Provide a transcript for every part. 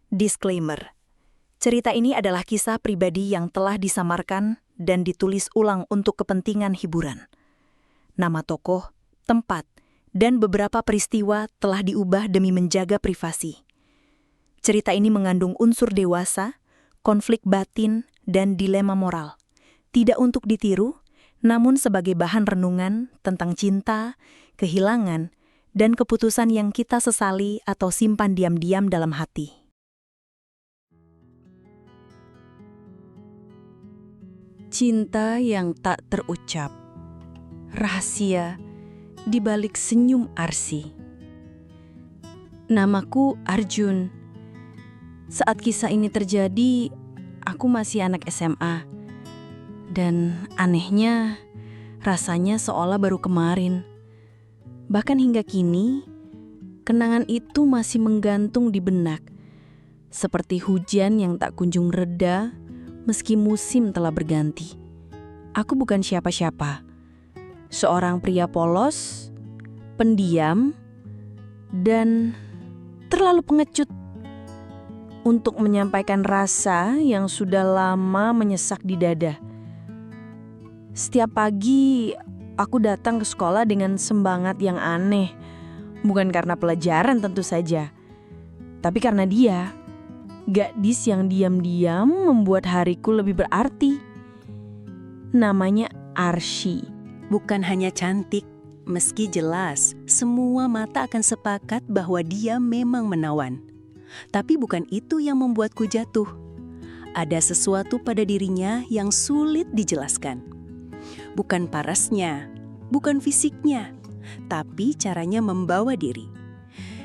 Disclaimer. Cerita ini adalah kisah pribadi yang telah disamarkan dan ditulis ulang untuk kepentingan hiburan. Nama tokoh, tempat, dan beberapa peristiwa telah diubah demi menjaga privasi. Cerita ini mengandung unsur dewasa, konflik batin, dan dilema moral. Tidak untuk ditiru, namun sebagai bahan renungan tentang cinta, kehilangan, dan keputusan yang kita sesali atau simpan diam-diam dalam hati. Cinta yang tak terucap. Rahasia di balik senyum Arsy. Namaku Arjun. Saat kisah ini terjadi, aku masih anak SMA. Dan anehnya, rasanya seolah baru kemarin. Bahkan hingga kini, kenangan itu masih menggantung di benak. Seperti hujan yang tak kunjung reda, meski musim telah berganti. Aku bukan siapa-siapa. Seorang pria polos, pendiam, dan terlalu pengecut untuk menyampaikan rasa yang sudah lama menyesak di dada. Setiap pagi, aku datang ke sekolah dengan semangat yang aneh. Bukan karena pelajaran tentu saja, tapi karena dia. Gadis yang diam-diam membuat hariku lebih berarti. Namanya Arsy. Bukan hanya cantik, meski jelas semua mata akan sepakat bahwa dia memang menawan. Tapi bukan itu yang membuatku jatuh. Ada sesuatu pada dirinya yang sulit dijelaskan. Bukan parasnya, bukan fisiknya, tapi caranya membawa diri.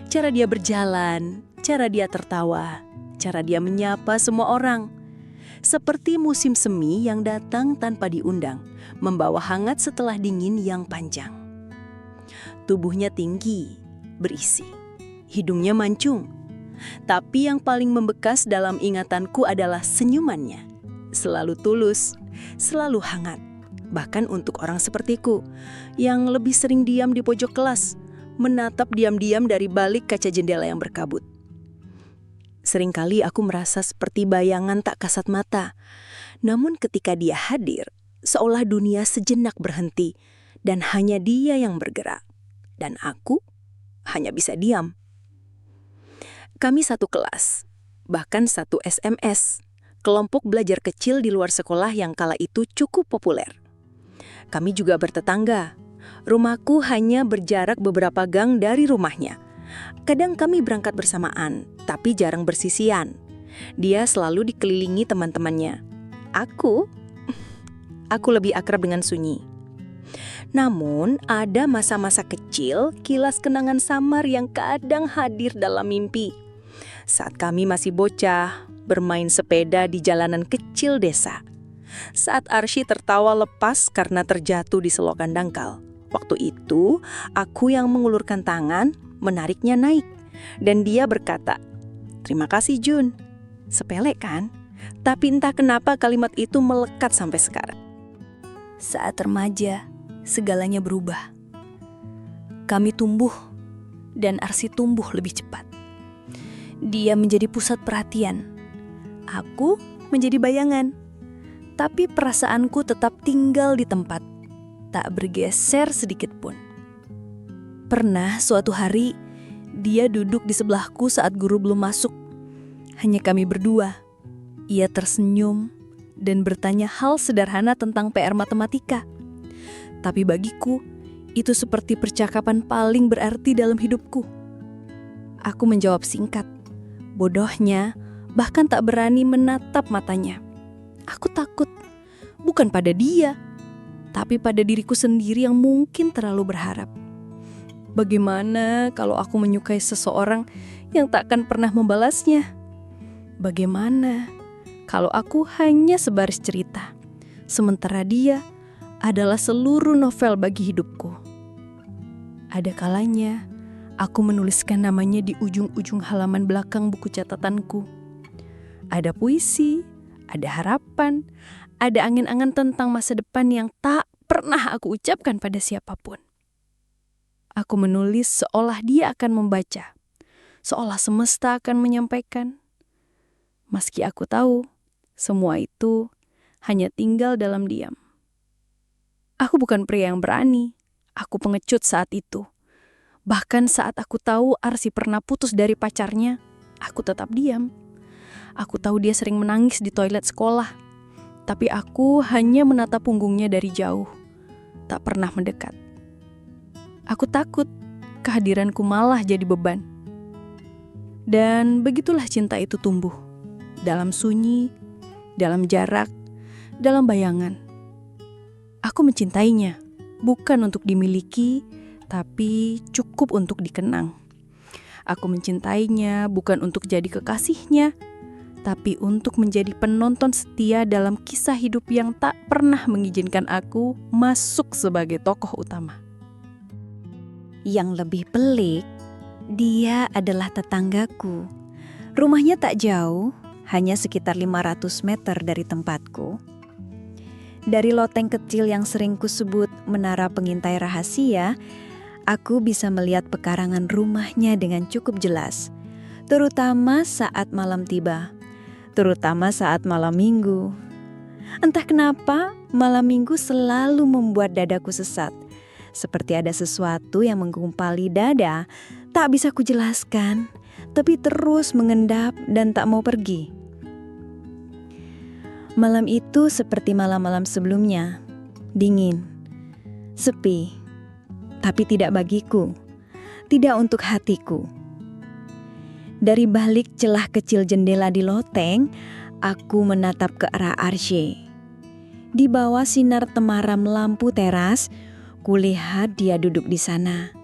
Cara dia berjalan, cara dia tertawa, cara dia menyapa semua orang. Seperti musim semi yang datang tanpa diundang, membawa hangat setelah dingin yang panjang. Tubuhnya tinggi, berisi. Hidungnya mancung. Tapi yang paling membekas dalam ingatanku adalah senyumannya. Selalu tulus, selalu hangat. Bahkan untuk orang sepertiku, yang lebih sering diam di pojok kelas, menatap diam-diam dari balik kaca jendela yang berkabut. Seringkali aku merasa seperti bayangan tak kasat mata. Namun ketika dia hadir, seolah dunia sejenak berhenti dan hanya dia yang bergerak. Dan aku hanya bisa diam. Kami satu kelas, bahkan satu SMS, kelompok belajar kecil di luar sekolah yang kala itu cukup populer. Kami juga bertetangga. Rumahku hanya berjarak beberapa gang dari rumahnya. Kadang kami berangkat bersamaan, tapi jarang bersisian. Dia selalu dikelilingi teman-temannya. Aku lebih akrab dengan Sunyi. Namun, ada masa-masa kecil, kilas kenangan samar yang kadang hadir dalam mimpi. Saat kami masih bocah, bermain sepeda di jalanan kecil desa. Saat Arsy tertawa lepas karena terjatuh di selokan dangkal. Waktu itu, aku yang mengulurkan tangan, menariknya naik. Dan dia berkata, "Terima kasih Jun." Sepele kan? Tapi entah kenapa kalimat itu melekat sampai sekarang. Saat remaja, segalanya berubah. Kami tumbuh, dan Arsy tumbuh lebih cepat. Dia menjadi pusat perhatian. Aku menjadi bayangan. Tapi perasaanku tetap tinggal di tempat, tak bergeser sedikit pun. Pernah suatu hari, dia duduk di sebelahku saat guru belum masuk. Hanya kami berdua. Ia tersenyum dan bertanya hal sederhana tentang PR matematika. Tapi bagiku, itu seperti percakapan paling berarti dalam hidupku. Aku menjawab singkat. Bodohnya, bahkan tak berani menatap matanya. Aku takut, bukan pada dia, tapi pada diriku sendiri yang mungkin terlalu berharap. Bagaimana kalau aku menyukai seseorang yang takkan pernah membalasnya? Bagaimana kalau aku hanya sebaris cerita, sementara dia adalah seluruh novel bagi hidupku? Ada kalanya aku menuliskan namanya di ujung-ujung halaman belakang buku catatanku. Ada puisi, ada harapan, ada angan-angan tentang masa depan yang tak pernah aku ucapkan pada siapapun. Aku menulis seolah dia akan membaca, seolah semesta akan menyampaikan, Meski aku tahu, semua itu hanya tinggal dalam diam. Aku bukan pria yang berani. Aku pengecut saat itu. Bahkan saat aku tahu Arsy pernah putus dari pacarnya, aku tetap diam. Aku tahu dia sering menangis di toilet sekolah. Tapi aku hanya menatap punggungnya dari jauh. Tak pernah mendekat. Aku takut kehadiranku malah jadi beban. Dan begitulah cinta itu tumbuh. Dalam sunyi, dalam jarak, dalam bayangan. Aku mencintainya, bukan untuk dimiliki, tapi cukup untuk dikenang. Aku mencintainya bukan untuk jadi kekasihnya, tapi untuk menjadi penonton setia dalam kisah hidup yang tak pernah mengizinkan aku masuk sebagai tokoh utama. Yang lebih pelik, dia adalah tetanggaku. Rumahnya tak jauh, hanya sekitar 500 meter dari tempatku. Dari loteng kecil yang sering kusebut menara pengintai rahasia, aku bisa melihat pekarangan rumahnya dengan cukup jelas, terutama saat malam tiba, terutama saat malam minggu. Entah kenapa, malam minggu selalu membuat dadaku sesat, seperti ada sesuatu yang menggumpali dada, tak bisa kujelaskan, tapi terus mengendap dan tak mau pergi. Malam itu seperti malam-malam sebelumnya, dingin, sepi, tapi tidak bagiku, tidak untuk hatiku. Dari balik celah kecil jendela di loteng, aku menatap ke arah Arsy. Di bawah sinar temaram lampu teras, kulihat dia duduk di sana.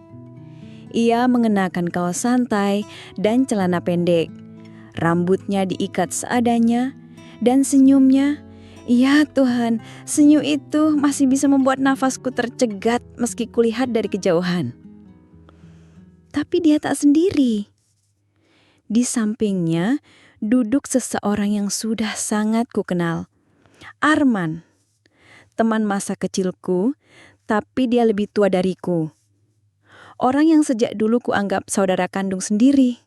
Ia mengenakan kaos santai dan celana pendek. Rambutnya diikat seadanya, dan senyumnya, ya Tuhan, senyum itu masih bisa membuat nafasku tercegat meski kulihat dari kejauhan. Tapi dia tak sendiri. Di sampingnya duduk seseorang yang sudah sangat kukenal. Arman, teman masa kecilku, tapi dia lebih tua dariku. Orang yang sejak dulu kuanggap saudara kandung sendiri.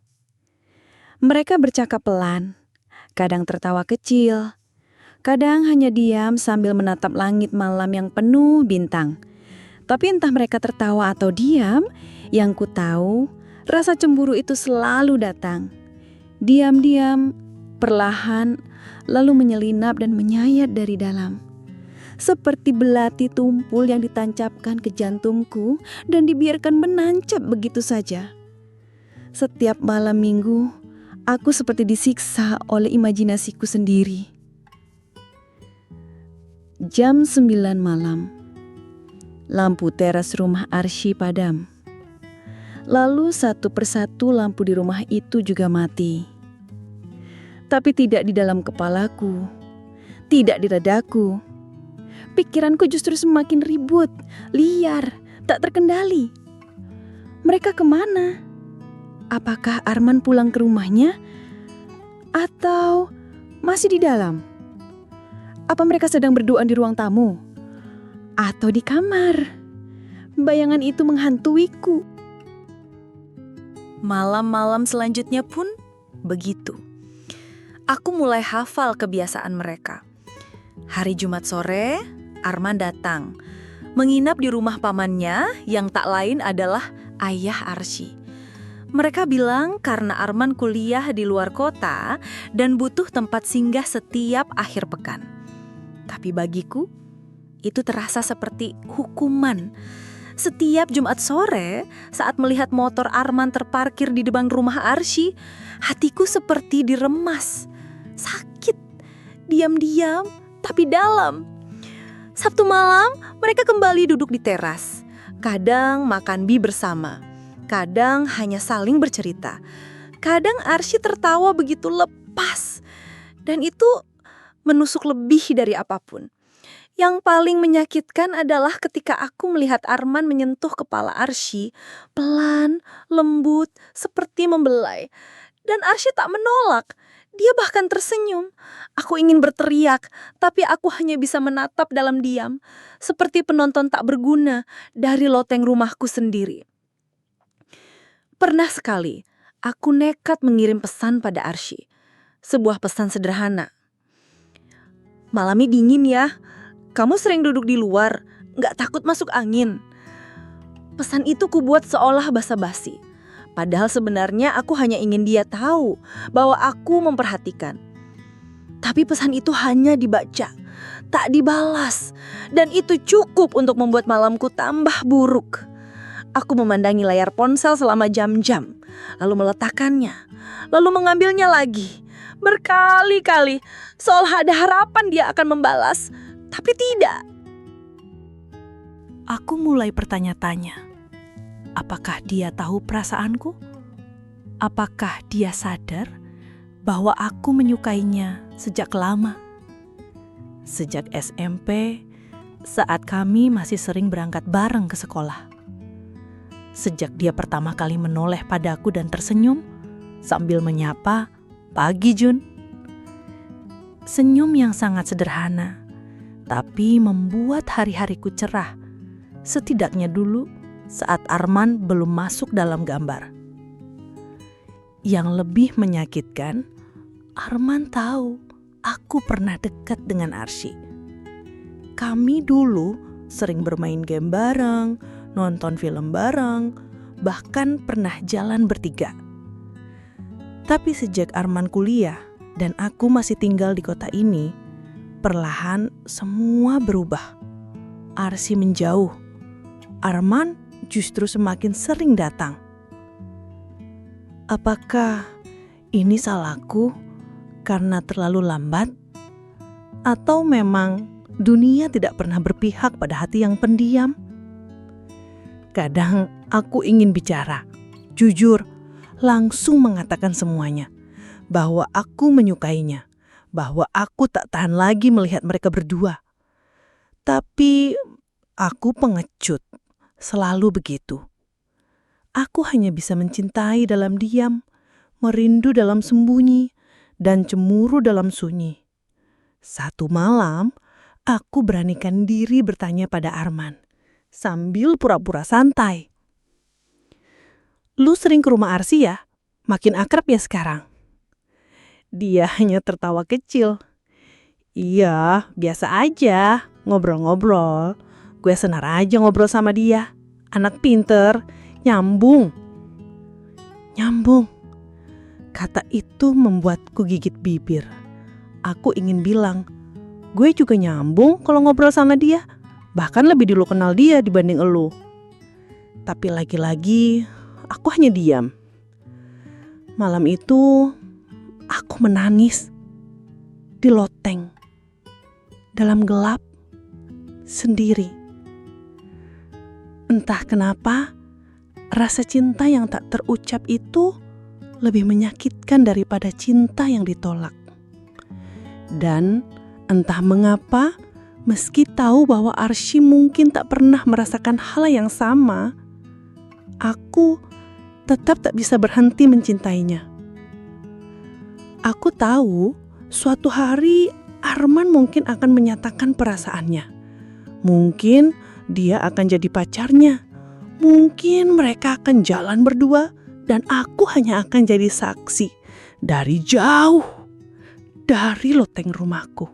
Mereka bercakap pelan, kadang tertawa kecil, kadang hanya diam sambil menatap langit malam yang penuh bintang. Tapi entah mereka tertawa atau diam, yang ku tahu rasa cemburu itu selalu datang. Diam-diam, perlahan, lalu menyelinap dan menyayat dari dalam. Seperti belati tumpul yang ditancapkan ke jantungku dan dibiarkan menancap begitu saja. Setiap malam minggu, aku seperti disiksa oleh imajinasiku sendiri. Jam 9 malam. Lampu teras rumah Arsy padam. Lalu satu persatu lampu di rumah itu juga mati. Tapi tidak di dalam kepalaku. Tidak di dadaku. Pikiranku justru semakin ribut, liar, tak terkendali. Mereka kemana? Apakah Arman pulang ke rumahnya? Atau masih di dalam? Apa mereka sedang berduaan di ruang tamu? Atau di kamar? Bayangan itu menghantuiku. Malam-malam selanjutnya pun begitu. Aku mulai hafal kebiasaan mereka. Hari Jumat sore, Arman datang, menginap di rumah pamannya yang tak lain adalah ayah Arsy. Mereka bilang karena Arman kuliah di luar kota dan butuh tempat singgah setiap akhir pekan. Tapi bagiku, itu terasa seperti hukuman. Setiap Jumat sore, saat melihat motor Arman terparkir di depan rumah Arsy, hatiku seperti diremas. Sakit, diam-diam, tapi dalam. Sabtu malam, mereka kembali duduk di teras. Kadang makan mie bersama. Kadang hanya saling bercerita. Kadang Arsy tertawa begitu lepas. Dan itu menusuk lebih dari apapun. Yang paling menyakitkan adalah ketika aku melihat Arman menyentuh kepala Arsy, pelan, lembut, seperti membelai. Dan Arsy tak menolak. Dia bahkan tersenyum. Aku ingin berteriak, tapi aku hanya bisa menatap dalam diam, seperti penonton tak berguna dari loteng rumahku sendiri. Pernah sekali, aku nekat mengirim pesan pada Arsy. sebuah pesan sederhana. "Malam ini dingin ya, kamu sering duduk di luar, gak takut masuk angin." Pesan itu kubuat seolah basa-basi. Padahal sebenarnya aku hanya ingin dia tahu bahwa aku memperhatikan. Tapi pesan itu hanya dibaca, tak dibalas. Dan itu cukup untuk membuat malamku tambah buruk. Aku memandangi layar ponsel selama jam-jam, lalu meletakkannya, lalu mengambilnya lagi. Berkali-kali, seolah ada harapan dia akan membalas. Tapi tidak. Aku mulai bertanya-tanya, apakah dia tahu perasaanku? Apakah dia sadar bahwa aku menyukainya sejak lama? Sejak SMP, saat kami masih sering berangkat bareng ke sekolah. Sejak dia pertama kali menoleh padaku dan tersenyum sambil menyapa, "Pagi Jun." Senyum yang sangat sederhana, tapi membuat hari-hariku cerah. Setidaknya dulu saat Arman belum masuk dalam gambar. Yang lebih menyakitkan, Arman tahu aku pernah dekat dengan Arsy. Kami dulu sering bermain game bareng, nonton film bareng, bahkan pernah jalan bertiga. Tapi sejak Arman kuliah dan aku masih tinggal di kota ini, perlahan semua berubah. Arsy menjauh. Arman justru semakin sering datang. Apakah ini salahku karena terlalu lambat? Atau memang dunia tidak pernah berpihak pada hati yang pendiam? Kadang aku ingin bicara, jujur, langsung mengatakan semuanya. Bahwa aku menyukainya, bahwa aku tak tahan lagi melihat mereka berdua. Tapi aku pengecut. Selalu begitu. Aku hanya bisa mencintai dalam diam, merindu dalam sembunyi, dan cemburu dalam sunyi. Satu malam, aku beranikan diri bertanya pada Arman, sambil pura-pura santai. "Lu sering ke rumah Arsy ya? Makin akrab ya sekarang?" Dia hanya tertawa kecil. "Iya, biasa aja, ngobrol-ngobrol. Gue senar aja ngobrol sama dia. Anak pinter, nyambung." Nyambung. Kata itu membuatku gigit bibir. Aku ingin bilang, gue juga nyambung kalau ngobrol sama dia. Bahkan lebih dulu kenal dia dibanding elu. Tapi lagi-lagi, aku hanya diam. Malam itu, aku menangis. Di loteng. Dalam gelap. Sendiri. Entah kenapa, rasa cinta yang tak terucap itu lebih menyakitkan daripada cinta yang ditolak. Dan entah mengapa, meski tahu bahwa Arsy mungkin tak pernah merasakan hal yang sama, aku tetap tak bisa berhenti mencintainya. Aku tahu suatu hari Arman mungkin akan menyatakan perasaannya. Mungkin dia akan jadi pacarnya. Mungkin mereka akan jalan berdua dan aku hanya akan jadi saksi dari jauh, dari loteng rumahku.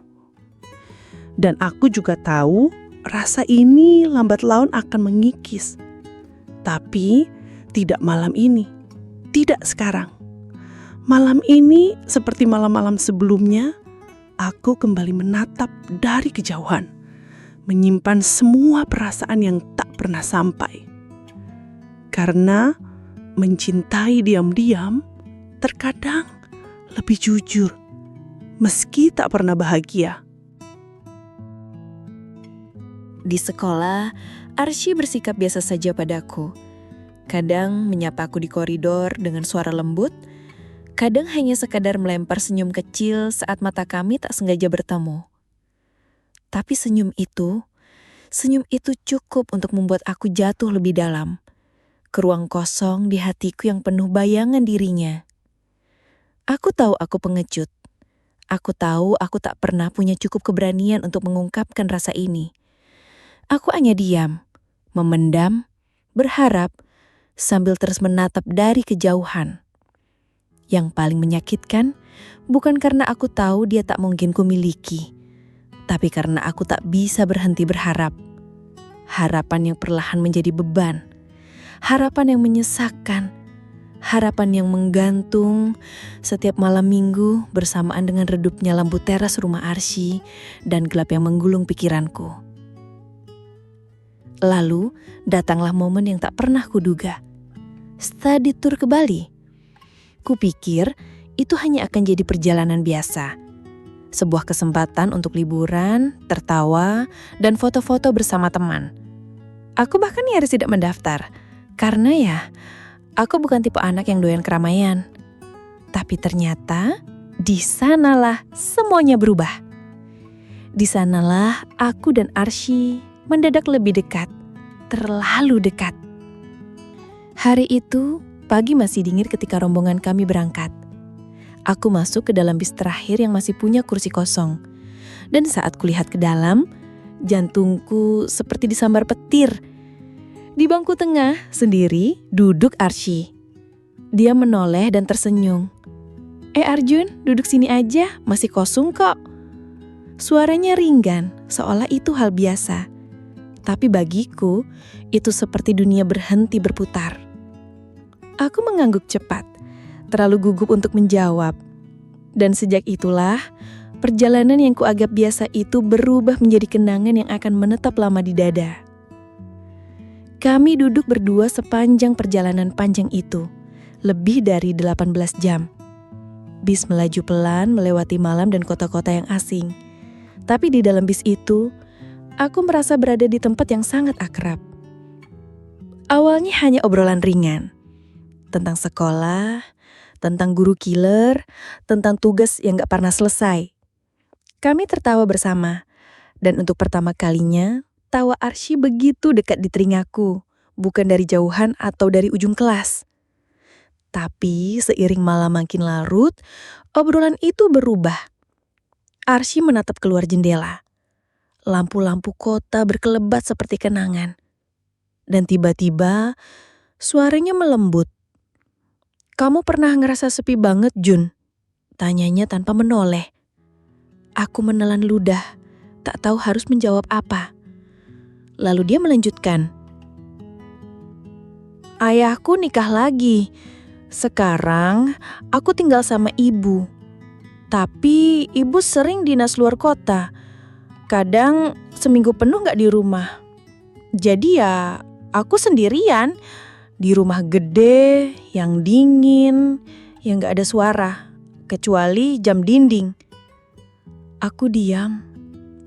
Dan aku juga tahu rasa ini lambat laun akan mengikis. Tapi tidak malam ini, tidak sekarang. Malam ini seperti malam-malam sebelumnya, aku kembali menatap dari kejauhan. Menyimpan semua perasaan yang tak pernah sampai. Karena mencintai diam-diam terkadang lebih jujur, meski tak pernah bahagia. Di sekolah, Arsy bersikap biasa saja padaku. Kadang menyapaku di koridor dengan suara lembut, kadang hanya sekadar melempar senyum kecil saat mata kami tak sengaja bertemu. Tapi senyum itu cukup untuk membuat aku jatuh lebih dalam, ke ruang kosong di hatiku yang penuh bayangan dirinya. Aku tahu aku pengecut. Aku tahu aku tak pernah punya cukup keberanian untuk mengungkapkan rasa ini. Aku hanya diam, memendam, berharap, sambil terus menatap dari kejauhan. Yang paling menyakitkan, Bukan karena aku tahu dia tak mungkin kumiliki, tapi karena aku tak bisa berhenti berharap. Harapan yang perlahan menjadi beban, harapan yang menyesakkan, harapan yang menggantung setiap malam minggu bersamaan dengan redupnya lampu teras rumah Arsy dan gelap yang menggulung pikiranku. Lalu datanglah momen yang tak pernah kuduga. Study tour ke Bali. Kupikir itu hanya akan jadi perjalanan biasa. Sebuah kesempatan untuk liburan, tertawa, dan foto-foto bersama teman. Aku bahkan nyaris tidak mendaftar. Karena ya, aku bukan tipe anak yang doyan keramaian. Tapi ternyata, di sanalah semuanya berubah. Di sanalah aku dan Arsy mendadak lebih dekat. Terlalu dekat. Hari itu, pagi masih dingin ketika rombongan kami berangkat. Aku masuk ke dalam bis terakhir yang masih punya kursi kosong. Dan saat kulihat ke dalam, jantungku seperti disambar petir. Di bangku tengah, sendiri, duduk Arsy. Dia menoleh dan tersenyum. Arjun, duduk sini aja, masih kosong kok. Suaranya ringgan, seolah itu hal biasa. Tapi bagiku, itu seperti dunia berhenti berputar. Aku mengangguk cepat, terlalu gugup untuk menjawab. Dan sejak itulah, perjalanan yang kuanggap biasa itu berubah menjadi kenangan yang akan menetap lama di dada. Kami duduk berdua sepanjang perjalanan panjang itu, lebih dari 18 jam. Bis melaju pelan melewati malam dan kota-kota yang asing. Tapi di dalam bis itu, aku merasa berada di tempat yang sangat akrab. Awalnya hanya obrolan ringan. Tentang sekolah, tentang guru killer, tentang tugas yang gak pernah selesai. Kami tertawa bersama, dan untuk pertama kalinya, tawa Arsy begitu dekat di telingaku, bukan dari jauhan atau dari ujung kelas. Tapi seiring malam makin larut, obrolan itu berubah. Arsy menatap keluar jendela. Lampu-lampu kota berkelebat seperti kenangan. Dan tiba-tiba, suaranya melembut. Kamu pernah ngerasa sepi banget, Jun? Tanyanya tanpa menoleh. Aku menelan ludah, tak tahu harus menjawab apa. Lalu dia melanjutkan. Ayahku nikah lagi. Sekarang aku tinggal sama ibu. Tapi ibu sering dinas luar kota. Kadang seminggu penuh gak di rumah. Jadi ya aku sendirian. Di rumah gede, yang dingin, yang gak ada suara, kecuali jam dinding. Aku diam,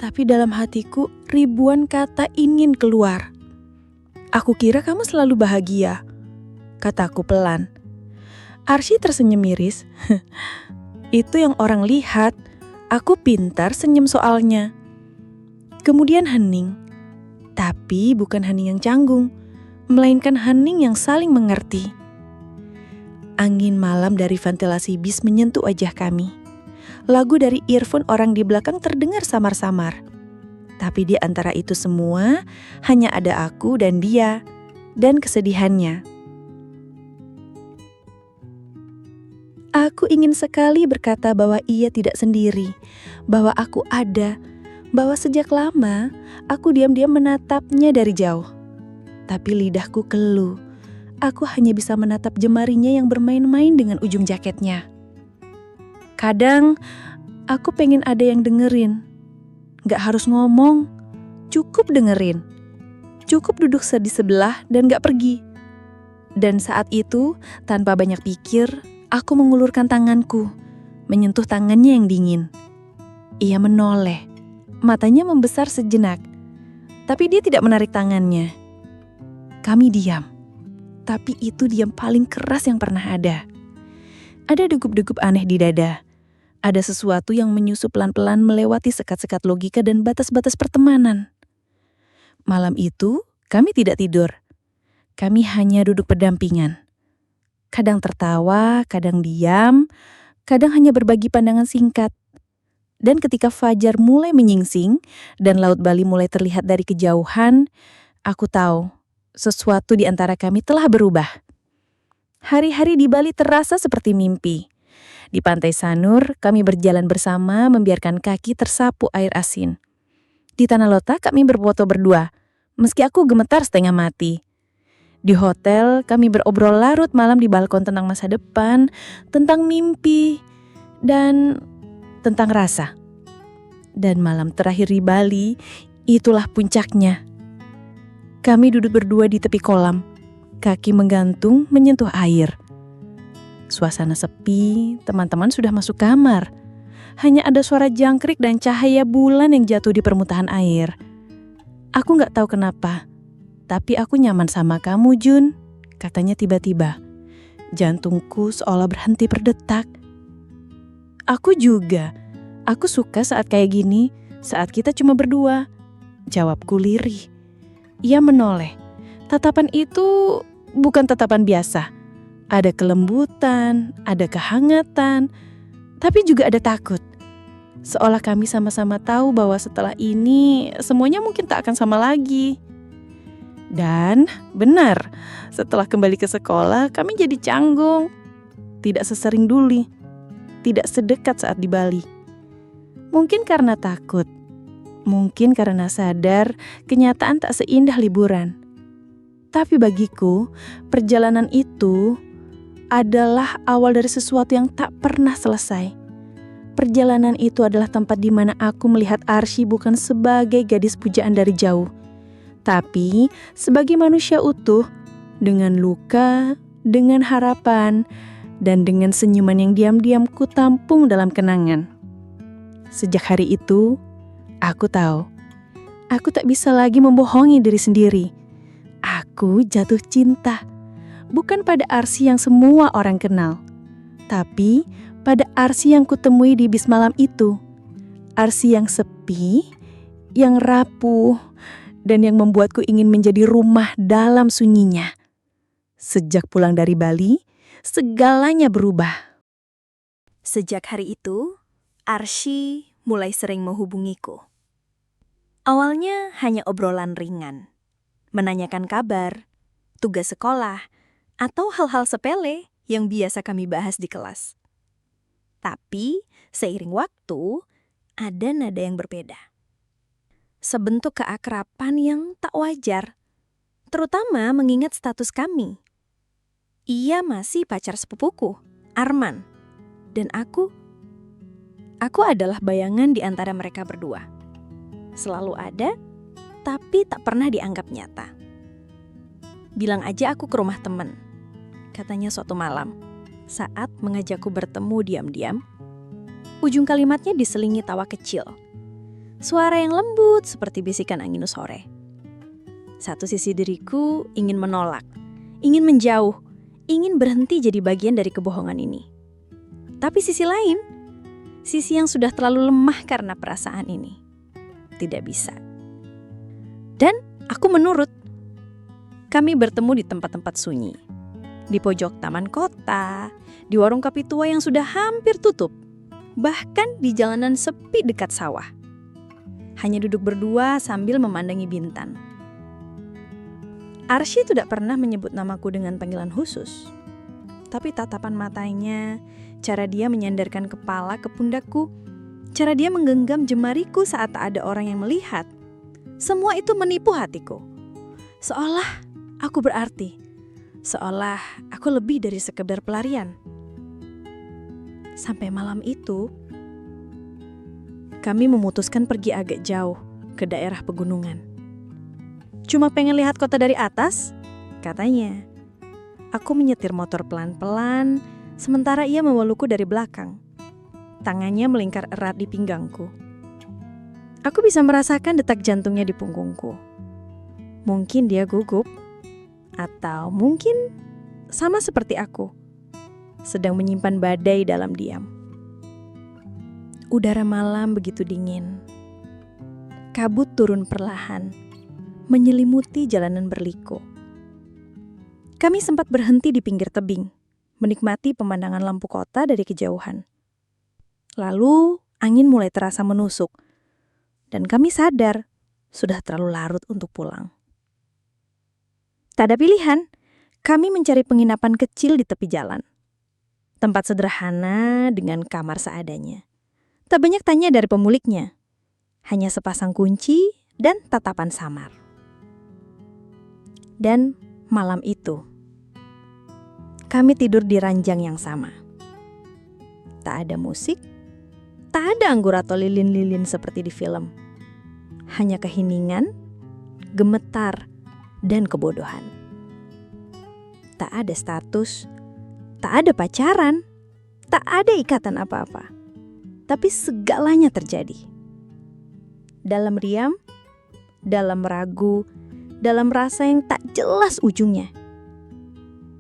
tapi dalam hatiku ribuan kata ingin keluar. Aku kira kamu selalu bahagia, kataku pelan. Arsy tersenyum miris. Itu yang orang lihat, aku pintar senyum soalnya. Kemudian hening, tapi bukan hening yang canggung. Melainkan hening yang saling mengerti. Angin malam dari ventilasi bis menyentuh wajah kami. Lagu dari earphone orang di belakang terdengar samar-samar. Tapi di antara itu semua, hanya ada aku dan dia, dan kesedihannya. Aku ingin sekali berkata bahwa ia tidak sendiri, bahwa aku ada, bahwa sejak lama aku diam-diam menatapnya dari jauh. Tapi lidahku keluh. Aku hanya bisa menatap jemarinya yang bermain-main dengan ujung jaketnya. Kadang, aku pengen ada yang dengerin. Gak harus ngomong, cukup dengerin. Cukup duduk di sebelah dan gak pergi. Dan saat itu, tanpa banyak pikir, aku mengulurkan tanganku, menyentuh tangannya yang dingin. Ia menoleh, matanya membesar sejenak. Tapi dia tidak menarik tangannya. Kami diam, tapi itu diam paling keras yang pernah ada. Ada degup-degup aneh di dada. Ada sesuatu yang menyusup pelan-pelan melewati sekat-sekat logika dan batas-batas pertemanan. Malam itu, kami tidak tidur. Kami hanya duduk berdampingan. Kadang tertawa, kadang diam, kadang hanya berbagi pandangan singkat. Dan ketika fajar mulai menyingsing dan laut Bali mulai terlihat dari kejauhan, aku tahu sesuatu di antara kami telah berubah. Hari-hari di Bali terasa seperti mimpi. Di pantai Sanur, kami berjalan bersama membiarkan kaki tersapu air asin. Di Tanah Lota, kami berfoto berdua, meski aku gemetar setengah mati. Di hotel, kami berobrol larut malam di balkon tentang masa depan, tentang mimpi, dan tentang rasa. Dan malam terakhir di Bali, itulah puncaknya. Kami duduk berdua di tepi kolam, kaki menggantung menyentuh air. Suasana sepi, teman-teman sudah masuk kamar. Hanya ada suara jangkrik dan cahaya bulan yang jatuh di permukaan air. Aku gak tahu kenapa, tapi aku nyaman sama kamu, Jun, katanya tiba-tiba. Jantungku seolah berhenti berdetak. Aku juga. Aku suka saat kayak gini, saat kita cuma berdua. Jawabku lirih. Ia menoleh. Tatapan itu bukan tatapan biasa. Ada kelembutan, ada kehangatan, tapi juga ada takut. Seolah kami sama-sama tahu bahwa setelah ini semuanya mungkin tak akan sama lagi. Dan benar, setelah kembali ke sekolah kami jadi canggung. Tidak sesering dulu, tidak sedekat saat di Bali. Mungkin karena takut, mungkin karena sadar kenyataan tak seindah liburan. Tapi bagiku, perjalanan itu adalah awal dari sesuatu yang tak pernah selesai. Perjalanan itu adalah tempat di mana aku melihat Arsy bukan sebagai gadis pujaan dari jauh, tapi sebagai manusia utuh, dengan luka, dengan harapan, dan dengan senyuman yang diam-diam ku tampung dalam kenangan. Sejak hari itu, aku tahu, aku tak bisa lagi membohongi diri sendiri. Aku jatuh cinta. Bukan pada Arsy yang semua orang kenal, tapi pada Arsy yang kutemui di bis malam itu. Arsy yang sepi, yang rapuh, dan yang membuatku ingin menjadi rumah dalam sunyinya. Sejak pulang dari Bali, segalanya berubah. Sejak hari itu, Arsy mulai sering menghubungiku. Awalnya hanya obrolan ringan, menanyakan kabar, tugas sekolah, atau hal-hal sepele yang biasa kami bahas di kelas. Tapi seiring waktu, ada nada yang berbeda. Sebentuk keakraban yang tak wajar, terutama mengingat status kami. Ia masih pacar sepupuku, Arman, dan aku adalah bayangan di antara mereka berdua. Selalu ada, tapi tak pernah dianggap nyata. Bilang aja aku ke rumah temen, katanya suatu malam, saat mengajakku bertemu diam-diam. Ujung kalimatnya diselingi tawa kecil. Suara yang lembut seperti bisikan angin sore. Satu sisi diriku ingin menolak, ingin menjauh, ingin berhenti jadi bagian dari kebohongan ini. Tapi sisi lain, sisi yang sudah terlalu lemah karena perasaan ini, tidak bisa. Dan aku menurut. Kami bertemu di tempat-tempat sunyi, di pojok taman kota, di warung kopi tua yang sudah hampir tutup, bahkan di jalanan sepi dekat sawah. Hanya duduk berdua sambil memandangi bintang. Arsy tidak pernah menyebut namaku dengan panggilan khusus, tapi tatapan matanya, cara dia menyandarkan kepala ke pundakku, cara dia menggenggam jemariku saat tak ada orang yang melihat, semua itu menipu hatiku. Seolah aku berarti, seolah aku lebih dari sekedar pelarian. Sampai malam itu, kami memutuskan pergi agak jauh ke daerah pegunungan. Cuma pengen lihat kota dari atas, katanya. Aku menyetir motor pelan-pelan, sementara ia memelukku dari belakang. Tangannya melingkar erat di pinggangku. Aku bisa merasakan detak jantungnya di punggungku. Mungkin dia gugup, atau mungkin sama seperti aku, sedang menyimpan badai dalam diam. Udara malam begitu dingin. Kabut turun perlahan, menyelimuti jalanan berliku. Kami sempat berhenti di pinggir tebing, menikmati pemandangan lampu kota dari kejauhan. Lalu angin mulai terasa menusuk, dan kami sadar sudah terlalu larut untuk pulang. Tak ada pilihan, kami mencari penginapan kecil di tepi jalan. Tempat sederhana dengan kamar seadanya. Tak banyak tanya dari pemiliknya. Hanya sepasang kunci dan tatapan samar. Dan malam itu, kami tidur di ranjang yang sama. Tak ada musik, tak ada anggur atau lilin-lilin seperti di film. Hanya keheningan, gemetar, dan kebodohan. Tak ada status, tak ada pacaran, tak ada ikatan apa-apa. Tapi segalanya terjadi. Dalam riam, dalam ragu, dalam rasa yang tak jelas ujungnya.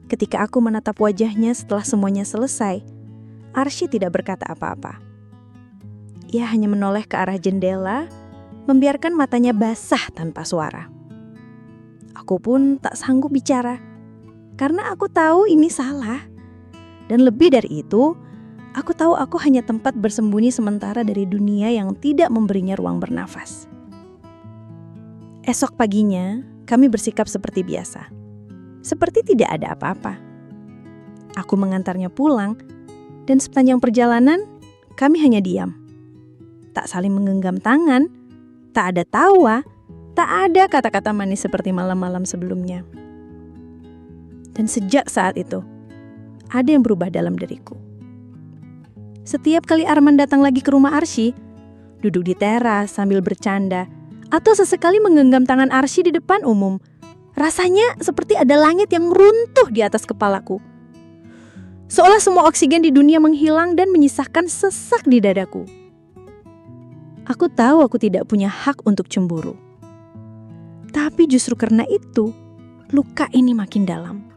Ketika aku menatap wajahnya setelah semuanya selesai, Arsy tidak berkata apa-apa. Ia hanya menoleh ke arah jendela, membiarkan matanya basah tanpa suara. Aku pun tak sanggup bicara, karena aku tahu ini salah. Dan lebih dari itu, aku tahu aku hanya tempat bersembunyi sementara dari dunia yang tidak memberinya ruang bernafas. Esok paginya, kami bersikap seperti biasa. Seperti tidak ada apa-apa. Aku mengantarnya pulang, dan sepanjang perjalanan, kami hanya diam. Tak saling menggenggam tangan, tak ada tawa, tak ada kata-kata manis seperti malam-malam sebelumnya. Dan sejak saat itu, ada yang berubah dalam diriku. Setiap kali Arman datang lagi ke rumah Arsy, duduk di teras sambil bercanda, atau sesekali menggenggam tangan Arsy di depan umum, rasanya seperti ada langit yang runtuh di atas kepalaku. Seolah semua oksigen di dunia menghilang dan menyisakan sesak di dadaku. Aku tahu aku tidak punya hak untuk cemburu. Tapi justru karena itu, luka ini makin dalam.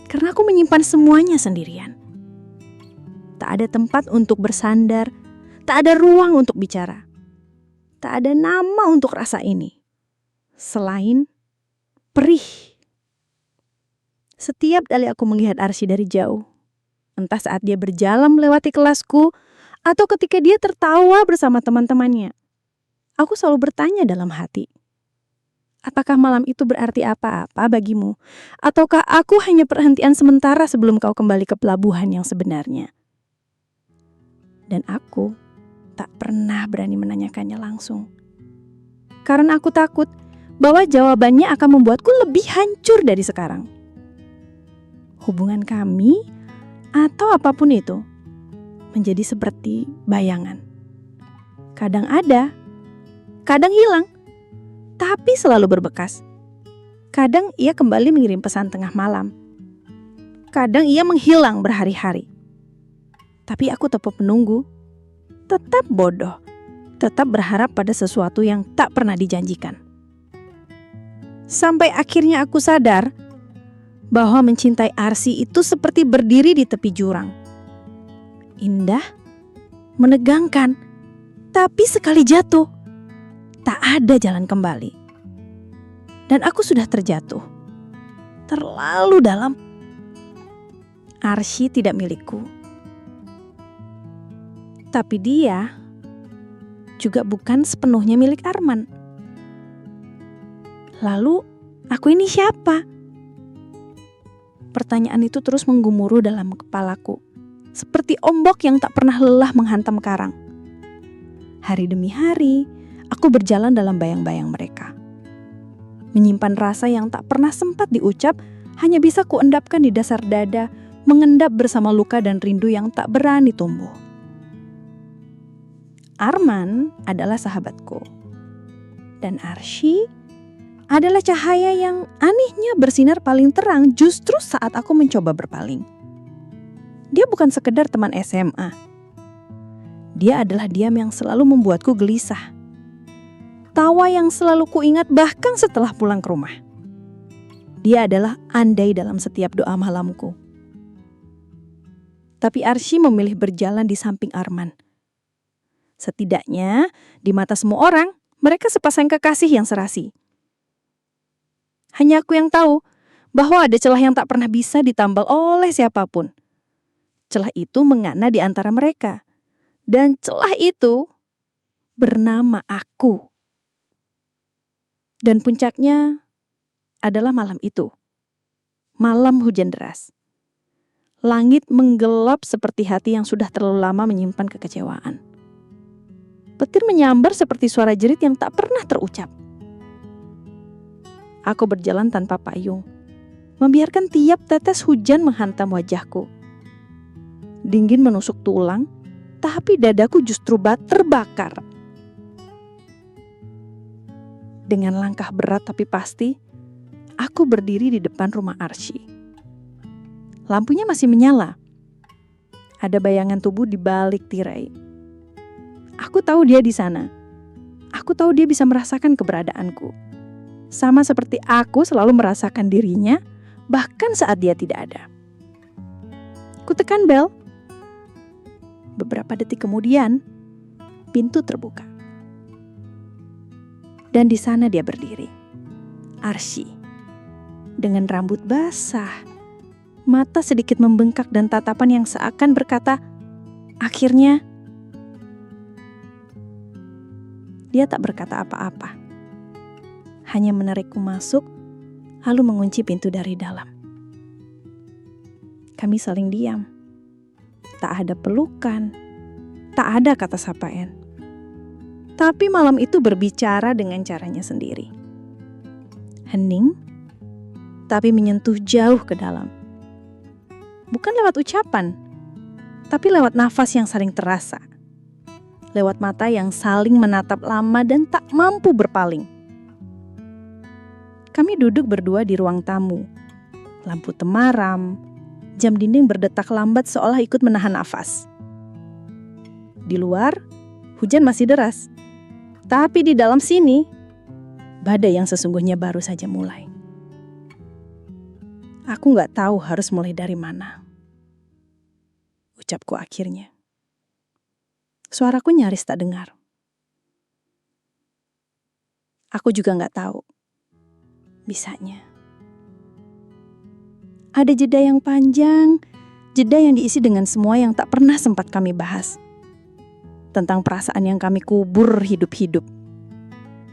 Karena aku menyimpan semuanya sendirian. Tak ada tempat untuk bersandar, tak ada ruang untuk bicara. Tak ada nama untuk rasa ini. Selain perih. Setiap kali aku melihat Arsy dari jauh, entah saat dia berjalan melewati kelasku, atau ketika dia tertawa bersama teman-temannya, aku selalu bertanya dalam hati, apakah malam itu berarti apa-apa bagimu? Ataukah aku hanya perhentian sementara sebelum kau kembali ke pelabuhan yang sebenarnya? Dan aku tak pernah berani menanyakannya langsung. Karena aku takut bahwa jawabannya akan membuatku lebih hancur dari sekarang. Hubungan kami, atau apapun itu, menjadi seperti bayangan. Kadang ada, kadang hilang, tapi selalu berbekas. Kadang ia kembali mengirim pesan tengah malam. Kadang ia menghilang berhari-hari. Tapi aku tetap menunggu, tetap bodoh, tetap berharap pada sesuatu yang tak pernah dijanjikan. Sampai akhirnya aku sadar bahwa mencintai Arsy itu seperti berdiri di tepi jurang. Indah, menegangkan, tapi sekali jatuh, tak ada jalan kembali. Dan aku sudah terjatuh, terlalu dalam. Arsy tidak milikku. Tapi dia juga bukan sepenuhnya milik Arman. Lalu, aku ini siapa? Pertanyaan itu terus menggumuruh dalam kepalaku, seperti ombak yang tak pernah lelah menghantam karang. Hari demi hari, aku berjalan dalam bayang-bayang mereka. Menyimpan rasa yang tak pernah sempat diucap, hanya bisa kuendapkan di dasar dada, mengendap bersama luka dan rindu yang tak berani tumbuh. Arman adalah sahabatku, dan Arsy adalah cahaya yang anehnya bersinar paling terang justru saat aku mencoba berpaling. Dia bukan sekedar teman SMA. Dia adalah diam yang selalu membuatku gelisah. Tawa yang selalu kuingat bahkan setelah pulang ke rumah. Dia adalah andai dalam setiap doa malamku. Tapi Arsy memilih berjalan di samping Arman. Setidaknya, di mata semua orang, mereka sepasang kekasih yang serasi. Hanya aku yang tahu bahwa ada celah yang tak pernah bisa ditambal oleh siapapun. Celah itu menganga di antara mereka. Dan celah itu bernama aku. Dan puncaknya adalah malam itu. Malam hujan deras. Langit menggelap seperti hati yang sudah terlalu lama menyimpan kekecewaan. Petir menyambar seperti suara jerit yang tak pernah terucap. Aku berjalan tanpa payung, membiarkan tiap tetes hujan menghantam wajahku. Dingin menusuk tulang, tapi dadaku justru terbakar. Dengan langkah berat tapi pasti, aku berdiri di depan rumah Arsy. Lampunya masih menyala. Ada bayangan tubuh di balik tirai. Aku tahu dia di sana. Aku tahu dia bisa merasakan keberadaanku. Sama seperti aku selalu merasakan dirinya, bahkan saat dia tidak ada. Kutekan bel. Beberapa detik kemudian, pintu terbuka. Dan di sana dia berdiri. Arsy. Dengan rambut basah, mata sedikit membengkak dan tatapan yang seakan berkata, akhirnya. Dia tak berkata apa-apa. Hanya menarikku masuk, lalu mengunci pintu dari dalam. Kami saling diam. Tak ada pelukan, tak ada kata sapaan. Tapi malam itu berbicara dengan caranya sendiri. Hening, tapi menyentuh jauh ke dalam. Bukan lewat ucapan, tapi lewat nafas yang saling terasa. Lewat mata yang saling menatap lama dan tak mampu berpaling. Kami duduk berdua di ruang tamu. Lampu temaram, jam dinding berdetak lambat seolah ikut menahan nafas. Di luar, hujan masih deras. Tapi di dalam sini, badai yang sesungguhnya baru saja mulai. Aku gak tahu harus mulai dari mana. Ucapku akhirnya. Suaraku nyaris tak dengar. Aku juga gak tahu. Bisanya. Ada jeda yang panjang, jeda yang diisi dengan semua yang tak pernah sempat kami bahas. Tentang perasaan yang kami kubur hidup-hidup.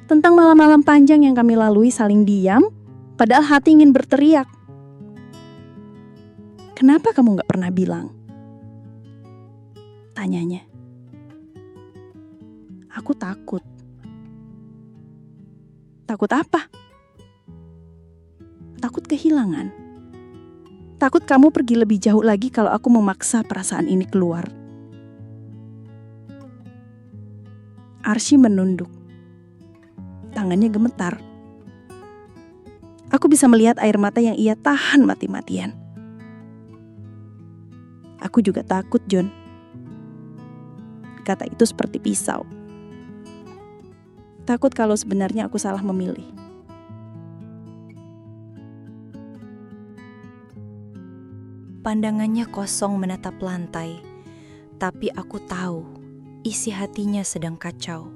Tentang malam-malam panjang yang kami lalui saling diam, padahal hati ingin berteriak. Kenapa kamu gak pernah bilang? Tanyanya. Aku takut. Takut apa? Takut kehilangan. Takut kamu pergi lebih jauh lagi kalau aku memaksa perasaan ini keluar. Arsy menunduk. Tangannya gemetar. Aku bisa melihat air mata yang ia tahan mati-matian. Aku juga takut, John. Kata itu seperti pisau. Takut kalau sebenarnya aku salah memilih. Pandangannya kosong menatap lantai, tapi aku tahu isi hatinya sedang kacau.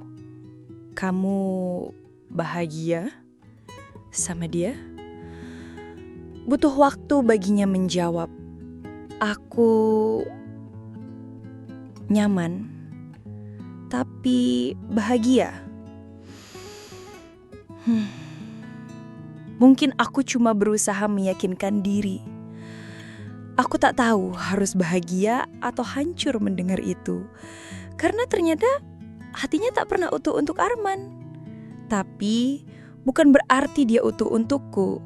Kamu bahagia sama dia? Butuh waktu baginya menjawab. Aku nyaman, tapi bahagia. Mungkin aku cuma berusaha meyakinkan diri. Aku tak tahu harus bahagia atau hancur mendengar itu. Karena ternyata hatinya tak pernah utuh untuk Arman. Tapi bukan berarti dia utuh untukku.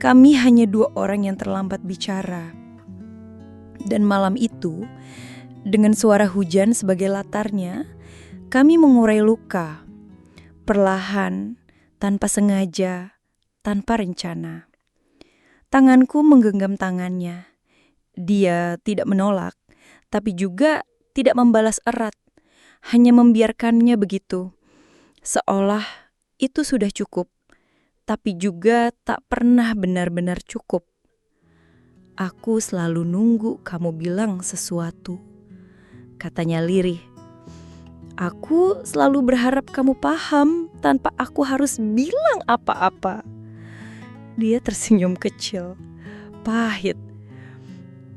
Kami hanya dua orang yang terlambat bicara. Dan malam itu, dengan suara hujan sebagai latarnya, kami mengurai luka. Perlahan, tanpa sengaja, tanpa rencana. Tanganku menggenggam tangannya. Dia tidak menolak, tapi juga tidak membalas erat. Hanya membiarkannya begitu. Seolah itu sudah cukup, tapi juga tak pernah benar-benar cukup. Aku selalu nunggu kamu bilang sesuatu, katanya lirih. Aku selalu berharap kamu paham tanpa aku harus bilang apa-apa. Dia tersenyum kecil, pahit.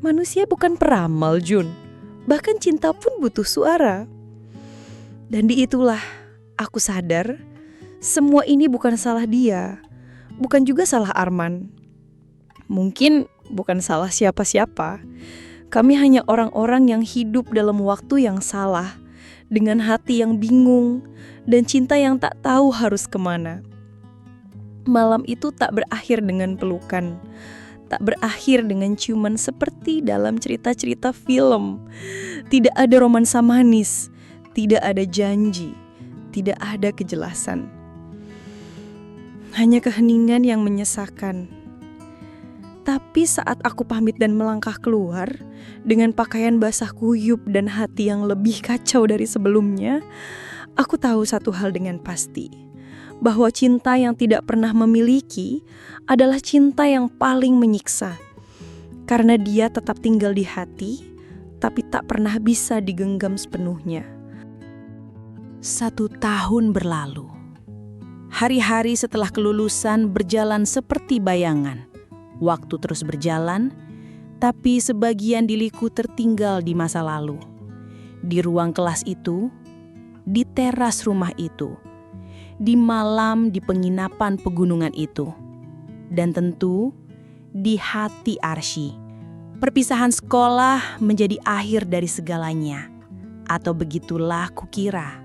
Manusia bukan peramal, Jun. Bahkan cinta pun butuh suara. Dan di itulah aku sadar semua ini bukan salah dia, bukan juga salah Arman. Mungkin bukan salah siapa-siapa. Kami hanya orang-orang yang hidup dalam waktu yang salah, dengan hati yang bingung, dan cinta yang tak tahu harus kemana. Malam itu tak berakhir dengan pelukan, tak berakhir dengan ciuman seperti dalam cerita-cerita film. Tidak ada romansa manis, tidak ada janji, tidak ada kejelasan. Hanya keheningan yang menyesakan. Tapi saat aku pamit dan melangkah keluar, dengan pakaian basah kuyup dan hati yang lebih kacau dari sebelumnya, aku tahu satu hal dengan pasti, bahwa cinta yang tidak pernah memiliki adalah cinta yang paling menyiksa. Karena dia tetap tinggal di hati, tapi tak pernah bisa digenggam sepenuhnya. 1 tahun berlalu. Hari-hari setelah kelulusan berjalan seperti bayangan. Waktu terus berjalan, tapi sebagian diriku tertinggal di masa lalu. Di ruang kelas itu, di teras rumah itu, di malam di penginapan pegunungan itu, dan tentu di hati Arsy. Perpisahan sekolah menjadi akhir dari segalanya, atau begitulah kukira.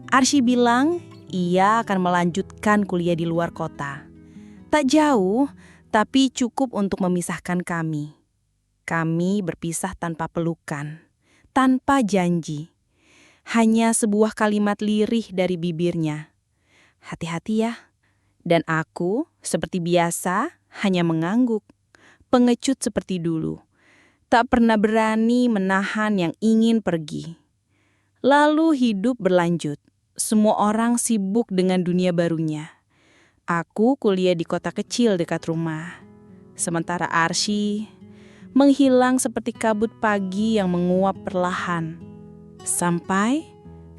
Arsy bilang ia akan melanjutkan kuliah di luar kota. Tak jauh, tapi cukup untuk memisahkan kami. Kami berpisah tanpa pelukan, tanpa janji. Hanya sebuah kalimat lirih dari bibirnya. Hati-hati ya. Dan aku, seperti biasa, hanya mengangguk. Pengecut seperti dulu. Tak pernah berani menahan yang ingin pergi. Lalu hidup berlanjut. Semua orang sibuk dengan dunia barunya. Aku kuliah di kota kecil dekat rumah. Sementara Arsy menghilang seperti kabut pagi yang menguap perlahan. Sampai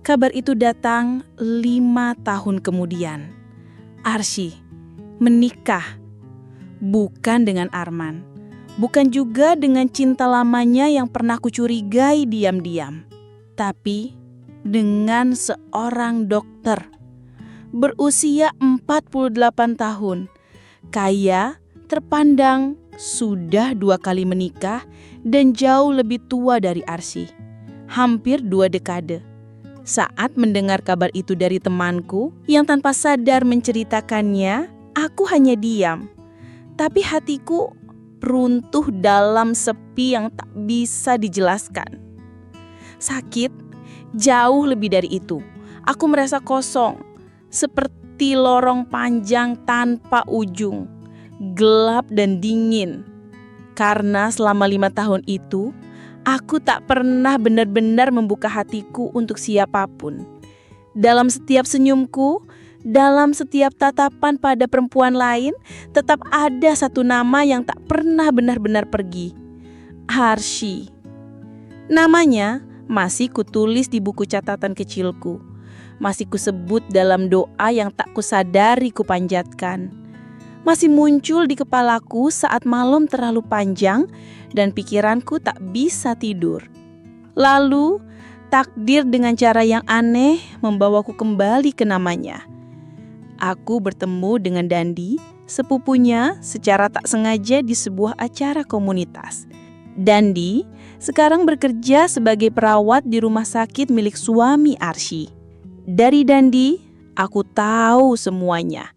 kabar itu datang 5 tahun kemudian. Arsy menikah. Bukan dengan Arman. Bukan juga dengan cinta lamanya yang pernah kucurigai diam-diam. Tapi dengan seorang dokter. Berusia 48 tahun, kaya, terpandang, sudah 2 kali menikah, dan jauh lebih tua dari Arsy. Hampir 2 dekade. Saat mendengar kabar itu dari temanku yang tanpa sadar menceritakannya, aku hanya diam. Tapi hatiku runtuh dalam sepi yang tak bisa dijelaskan. Sakit, jauh lebih dari itu. Aku merasa kosong. Seperti lorong panjang tanpa ujung, gelap dan dingin. Karena selama 5 tahun itu, aku tak pernah benar-benar membuka hatiku untuk siapapun. Dalam setiap senyumku, dalam setiap tatapan pada perempuan lain, tetap ada satu nama yang tak pernah benar-benar pergi. Arsy. Namanya masih kutulis di buku catatan kecilku. Masih kusebut dalam doa yang tak kusadari kupanjatkan. Masih muncul di kepalaku saat malam terlalu panjang dan pikiranku tak bisa tidur. Lalu, takdir dengan cara yang aneh membawaku kembali ke namanya. Aku bertemu dengan Dandi, sepupunya, secara tak sengaja di sebuah acara komunitas. Dandi sekarang bekerja sebagai perawat di rumah sakit milik suami Arsy. Dari Dandi, aku tahu semuanya.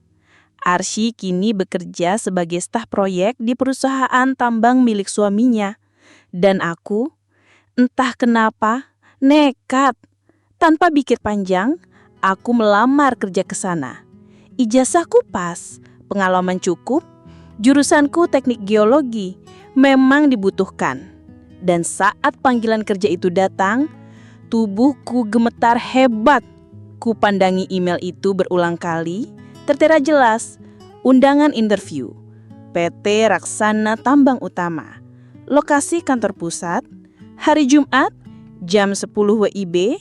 Arsy kini bekerja sebagai staf proyek di perusahaan tambang milik suaminya. Dan aku, entah kenapa, nekat. Tanpa pikir panjang, aku melamar kerja ke sana. Ijazahku pas, pengalaman cukup, jurusanku teknik geologi, memang dibutuhkan. Dan saat panggilan kerja itu datang, tubuhku gemetar hebat. Ku pandangi email itu berulang kali, tertera jelas, undangan interview, PT Raksana Tambang Utama, lokasi kantor pusat, hari Jumat, jam 10 WIB.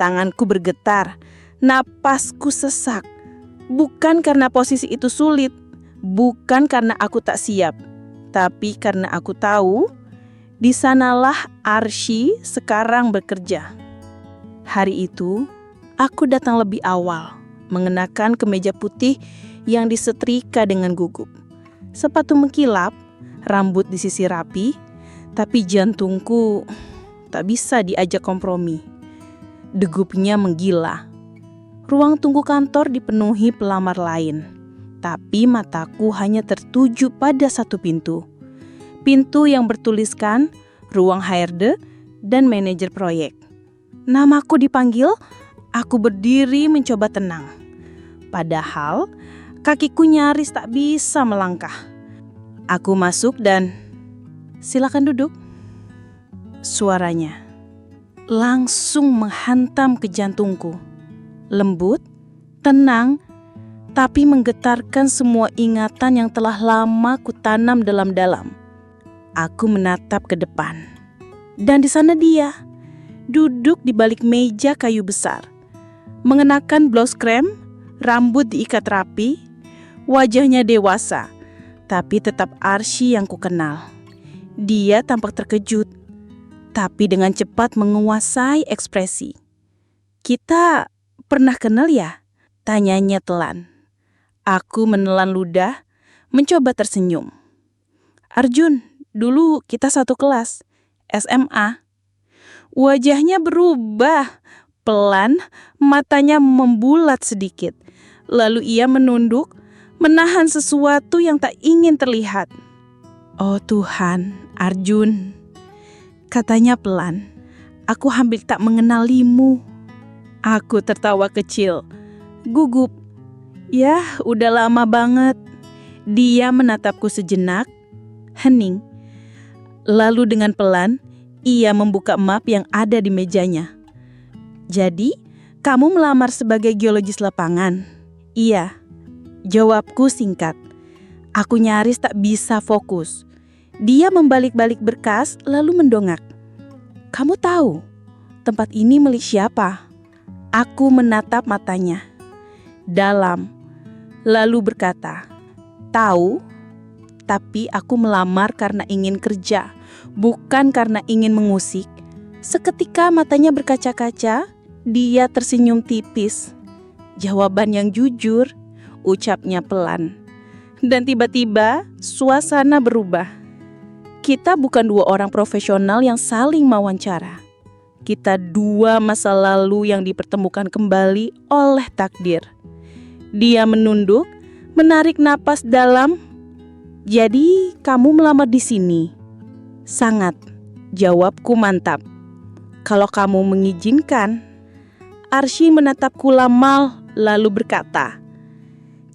Tanganku bergetar, napasku sesak. Bukan karena posisi itu sulit, bukan karena aku tak siap, tapi karena aku tahu, di sanalah Arsy sekarang bekerja. Hari itu, aku datang lebih awal, mengenakan kemeja putih yang disetrika dengan gugup. Sepatu mengkilap, Rambut disisir rapi, tapi jantungku tak bisa diajak kompromi. Degupnya menggila. Ruang tunggu kantor dipenuhi pelamar lain, tapi mataku hanya tertuju pada satu pintu. Pintu yang bertuliskan ruang HRD dan manajer proyek. Namaku dipanggil, aku berdiri mencoba tenang. Padahal kakiku nyaris tak bisa melangkah. Aku masuk dan silakan duduk. Suaranya langsung menghantam ke jantungku. Lembut, tenang, tapi menggetarkan semua ingatan yang telah lama kutanam dalam-dalam. Aku menatap ke depan. Dan di sana dia, duduk di balik meja kayu besar. Mengenakan blus krem, rambut diikat rapi, wajahnya dewasa, tapi tetap Arsy yang kukenal. Dia tampak terkejut, tapi dengan cepat menguasai ekspresi. "Kita pernah kenal ya?" tanyanya telan. Aku menelan ludah, mencoba tersenyum. "Arjun, dulu kita satu kelas, SMA." Wajahnya berubah, pelan, matanya membulat sedikit. Lalu ia menunduk, menahan sesuatu yang tak ingin terlihat. "Oh Tuhan, Arjun," katanya pelan. "Aku hampir tak mengenalimu." Aku tertawa kecil, gugup. "Ya, udah lama banget." Dia menatapku sejenak, hening. Lalu dengan pelan, ia membuka map yang ada di mejanya. "Jadi, kamu melamar sebagai geologis lapangan?" "Iya." Jawabku singkat. Aku nyaris tak bisa fokus. Dia membalik-balik berkas lalu mendongak. "Kamu tahu tempat ini milik siapa?" Aku menatap matanya dalam, lalu berkata, "Tahu, tapi aku melamar karena ingin kerja, bukan karena ingin mengusik." Seketika matanya berkaca-kaca, dia tersenyum tipis. "Jawaban yang jujur," ucapnya pelan. Dan tiba-tiba suasana berubah. Kita bukan dua orang profesional yang saling mewawancara. Kita dua masa lalu yang dipertemukan kembali oleh takdir. Dia menunduk, menarik napas dalam. "Jadi kamu melamar di sini?" "Sangat," jawabku mantap. "Kalau kamu mengizinkan." Arsy menatapku lama lalu berkata,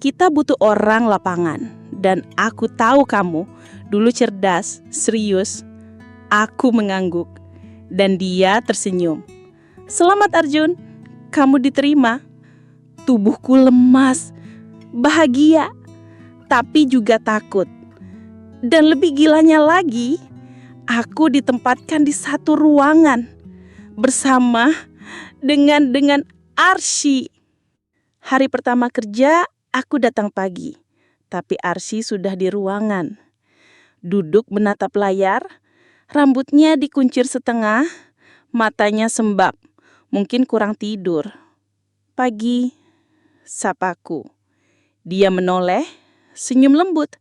"Kita butuh orang lapangan, dan aku tahu kamu dulu cerdas, serius." Aku mengangguk, dan dia tersenyum. "Selamat Arjun, kamu diterima." Tubuhku lemas, bahagia, tapi juga takut. Dan lebih gilanya lagi, aku ditempatkan di satu ruangan bersama dengan Arsy. Hari pertama kerja, aku datang pagi, tapi Arsy sudah di ruangan. Duduk menatap layar, rambutnya dikuncir setengah, matanya sembab, mungkin kurang tidur. "Pagi," sapaku. Dia menoleh, senyum lembut.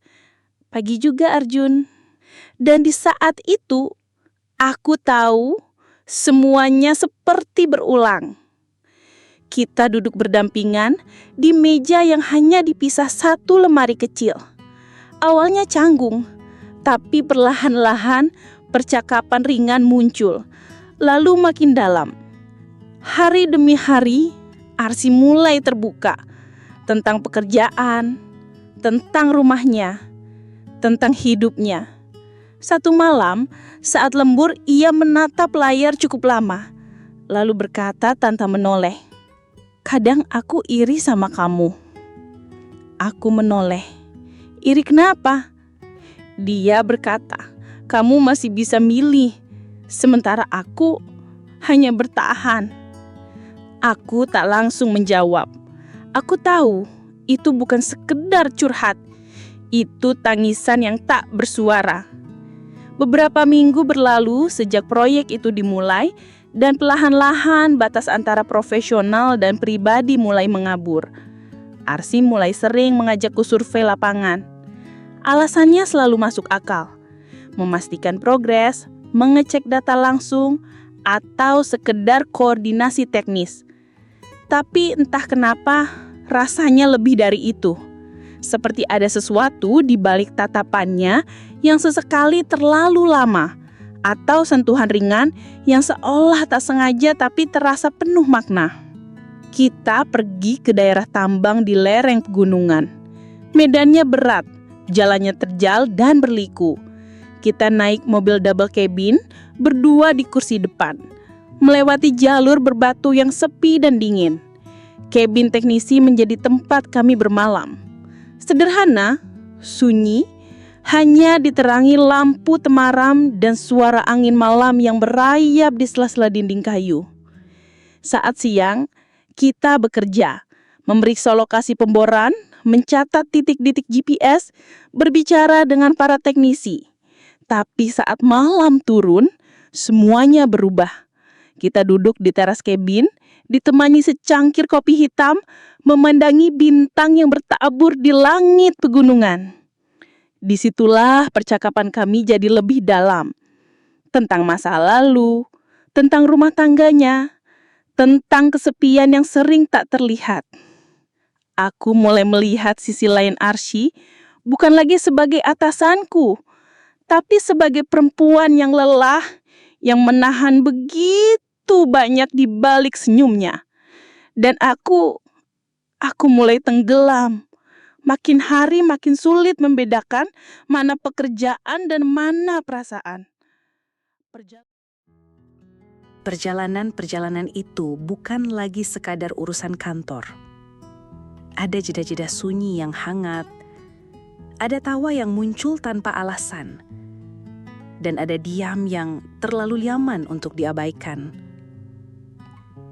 "Pagi juga Arjun." Dan di saat itu, aku tahu semuanya seperti berulang. Kita duduk berdampingan di meja yang hanya dipisah satu lemari kecil. Awalnya canggung, tapi perlahan-lahan percakapan ringan muncul, lalu makin dalam. Hari demi hari, Arsy mulai terbuka tentang pekerjaan, tentang rumahnya, tentang hidupnya. Satu malam, saat lembur, ia menatap layar cukup lama, lalu berkata tanpa menoleh, "Kadang aku iri sama kamu." Aku menoleh. "Iri kenapa?" Dia berkata, "Kamu masih bisa milih, sementara aku hanya bertahan." Aku tak langsung menjawab. Aku tahu itu bukan sekedar curhat, itu tangisan yang tak bersuara. Beberapa minggu berlalu sejak proyek itu dimulai, dan perlahan-lahan batas antara profesional dan pribadi mulai mengabur. Arsy mulai sering mengajakku survei lapangan. Alasannya selalu masuk akal. memastikan progres, mengecek data langsung, atau sekedar koordinasi teknis. Tapi entah kenapa rasanya lebih dari itu. Seperti ada sesuatu di balik tatapannya yang sesekali terlalu lama, atau sentuhan ringan yang seolah tak sengaja tapi terasa penuh makna. Kita pergi ke daerah tambang di lereng pegunungan. Medannya berat, jalannya terjal dan berliku. Kita naik mobil double cabin, berdua di kursi depan, melewati jalur berbatu yang sepi dan dingin. Kabin teknisi menjadi tempat kami bermalam. Sederhana, sunyi, hanya diterangi lampu temaram dan suara angin malam yang berayap di sela-sela dinding kayu. Saat siang, kita bekerja, memeriksa lokasi pemboran, mencatat titik-titik GPS, berbicara dengan para teknisi. Tapi saat malam turun, semuanya berubah. Kita duduk di teras kabin, ditemani secangkir kopi hitam, memandangi bintang yang bertabur di langit pegunungan. Disitulah percakapan kami jadi lebih dalam. Tentang masa lalu, tentang rumah tangganya, tentang kesepian yang sering tak terlihat. Aku mulai melihat sisi lain Arsy, bukan lagi sebagai atasanku, tapi sebagai perempuan yang lelah, yang menahan begitu banyak di balik senyumnya. Dan aku mulai tenggelam. Makin hari makin sulit membedakan mana pekerjaan dan mana perasaan. Perjalanan-perjalanan itu bukan lagi sekadar urusan kantor. Ada jeda-jeda sunyi yang hangat, ada tawa yang muncul tanpa alasan, dan ada diam yang terlalu nyaman untuk diabaikan.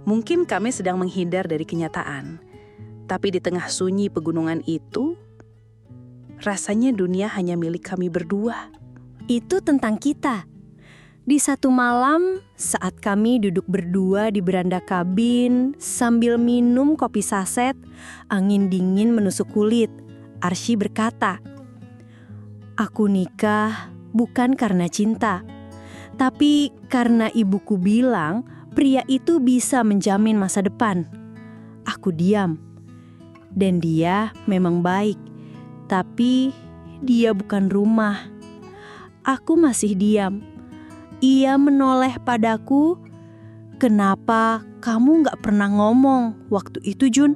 Mungkin kami sedang menghindar dari kenyataan, tapi di tengah sunyi pegunungan itu, rasanya dunia hanya milik kami berdua. Itu tentang kita. Di satu malam, saat kami duduk berdua di beranda kabin sambil minum kopi saset, angin dingin menusuk kulit, Arsy berkata, "Aku nikah bukan karena cinta, tapi karena ibuku bilang pria itu bisa menjamin masa depan." Aku diam. Dan dia memang baik, tapi dia bukan rumah. Aku masih diam. Ia menoleh padaku, "Kenapa kamu gak pernah ngomong waktu itu, Jun?"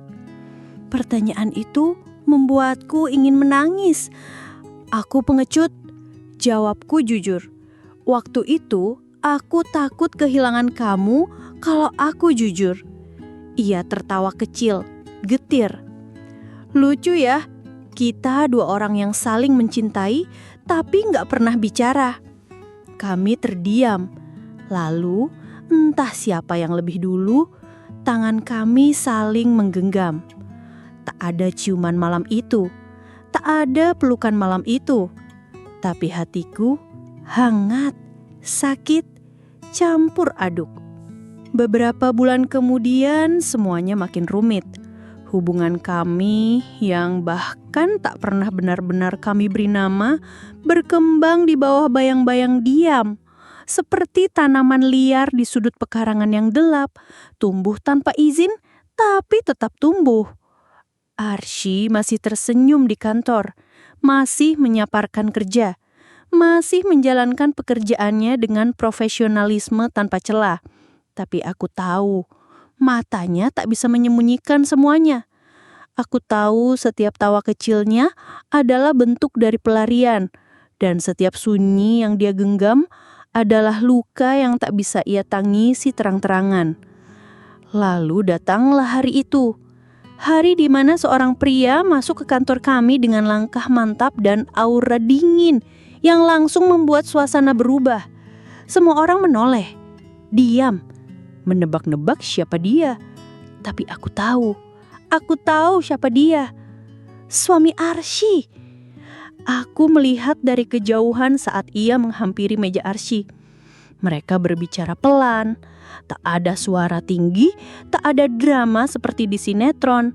Pertanyaan itu membuatku ingin menangis. Aku pengecut. Jawabku jujur. Waktu itu aku takut kehilangan kamu kalau aku jujur. Ia tertawa kecil, getir. Lucu ya, kita dua orang yang saling mencintai tapi gak pernah bicara. Kami terdiam, lalu entah siapa yang lebih dulu, tangan kami saling menggenggam. Tak ada ciuman malam itu, tak ada pelukan malam itu, tapi hatiku hangat, sakit, campur aduk. Beberapa bulan kemudian semuanya makin rumit. Hubungan kami yang bahkan tak pernah benar-benar kami beri nama berkembang di bawah bayang-bayang diam. Seperti tanaman liar di sudut pekarangan yang gelap, tumbuh tanpa izin tapi tetap tumbuh. Arsy masih tersenyum di kantor, masih menyaparkan kerja, masih menjalankan pekerjaannya dengan profesionalisme tanpa celah. Tapi aku tahu, matanya tak bisa menyembunyikan semuanya. Aku tahu setiap tawa kecilnya adalah bentuk dari pelarian, dan setiap sunyi yang dia genggam adalah luka yang tak bisa ia tangisi terang-terangan. Lalu datanglah hari itu. Hari di mana seorang pria masuk ke kantor kami dengan langkah mantap dan aura dingin yang langsung membuat suasana berubah. Semua orang menoleh, diam, menebak-nebak siapa dia. Tapi aku tahu siapa dia. Suami Arsy. Aku melihat dari kejauhan saat ia menghampiri meja Arsy. Mereka berbicara pelan, tak ada suara tinggi, tak ada drama seperti di sinetron.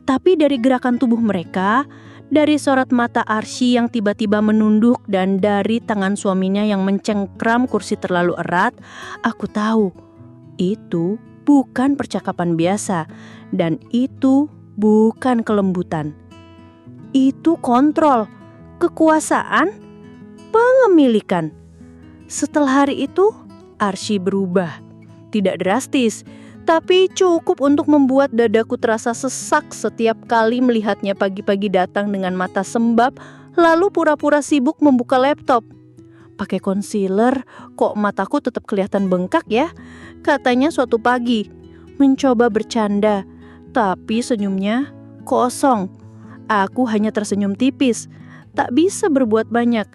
Tapi dari gerakan tubuh mereka, Dari sorot mata Arsy yang tiba-tiba menunduk dan dari tangan suaminya yang mencengkram kursi terlalu erat, aku tahu itu bukan percakapan biasa dan itu bukan kelembutan. Itu kontrol, kekuasaan, pengemilikan. Setelah hari itu, Arsy berubah. Tidak drastis, tapi cukup untuk membuat dadaku terasa sesak setiap kali melihatnya pagi-pagi datang dengan mata sembab, lalu pura-pura sibuk membuka laptop. Pakai concealer, kok mataku tetap kelihatan bengkak ya? Katanya suatu pagi. Mencoba bercanda, tapi senyumnya kosong. Aku hanya tersenyum tipis, tak bisa berbuat banyak.